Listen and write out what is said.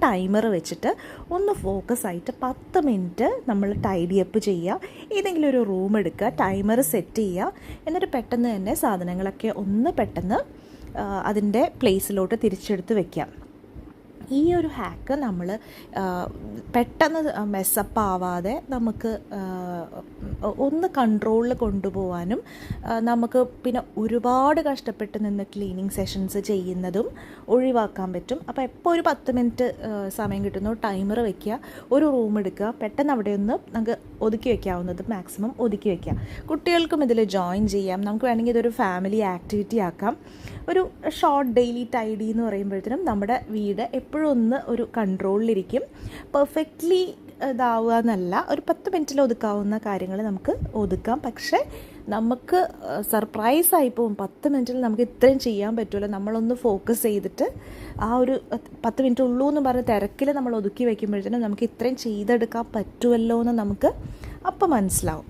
Timer വെച്ചിട്ട് ഒന്ന് focus ആയിട്ട് 10 മിനിറ്റ് നമ്മൾ ടൈഡി അപ്പ് ചെയ്യുക. ഏതെങ്കിലും ഒരു റൂം എടുക്കുക, ടൈമർ സെറ്റ് ചെയ്യുക. എന്നിട്ട് പെട്ടെന്ന് തന്നെ സാധനങ്ങളൊക്കെ ഒന്ന് പെട്ടെന്ന് അതിൻ്റെ പ്ലേസിലോട്ട് തിരിച്ചെടുത്ത് വെക്കാം. ഈ ഒരു ഹാക്ക് നമ്മൾ പെട്ടെന്ന് മെസ്സപ്പ് ആവാതെ നമുക്ക് ഒന്ന് കൺട്രോളിൽ കൊണ്ടുപോകാനും നമുക്ക് പിന്നെ ഒരുപാട് കഷ്ടപ്പെട്ട് നിന്ന് ക്ലീനിങ് സെഷൻസ് ചെയ്യുന്നതും ഒഴിവാക്കാൻ പറ്റും. അപ്പോൾ എപ്പോൾ ഒരു 10 മിനിറ്റ് സമയം കിട്ടുന്നു ടൈമർ വയ്ക്കുക, ഒരു റൂം എടുക്കുക, പെട്ടെന്ന് അവിടെ ഒന്ന് നമുക്ക് ഒതുക്കി വയ്ക്കാവുന്നത് മാക്സിമം ഒതുക്കി വയ്ക്കുക. കുട്ടികൾക്കും ഇതിൽ ജോയിൻ ചെയ്യാം. നമുക്ക് വേണമെങ്കിൽ ഇതൊരു ഫാമിലി ആക്ടിവിറ്റി ആക്കാം. ഒരു ഷോർട്ട് ഡെയിലി ടൈഡി എന്ന് പറയുമ്പോഴത്തേനും നമ്മുടെ വീട് എപ്പോഴും ഒന്ന് ഒരു കൺട്രോളിലിരിക്കും. പെർഫെക്റ്റ്ലി ഇതാവുക എന്നല്ല, ഒരു 10 മിനിറ്റിൽ ഒതുക്കാവുന്ന കാര്യങ്ങൾ നമുക്ക് ഒതുക്കാം. പക്ഷേ നമുക്ക് സർപ്രൈസായി പോകും, 10 മിനിറ്റിൽ നമുക്ക് ഇത്രയും ചെയ്യാൻ പറ്റുമല്ലോ. നമ്മളൊന്ന് ഫോക്കസ് ചെയ്തിട്ട് ആ ഒരു 10 മിനിറ്റ് ഉള്ളൂ എന്ന് പറഞ്ഞ് തിരക്കിൽ നമ്മൾ ഒതുക്കി വയ്ക്കുമ്പോഴത്തേനും നമുക്ക് ഇത്രയും ചെയ്തെടുക്കാൻ പറ്റുമല്ലോ എന്ന് നമുക്ക് അപ്പം മനസ്സിലാവും.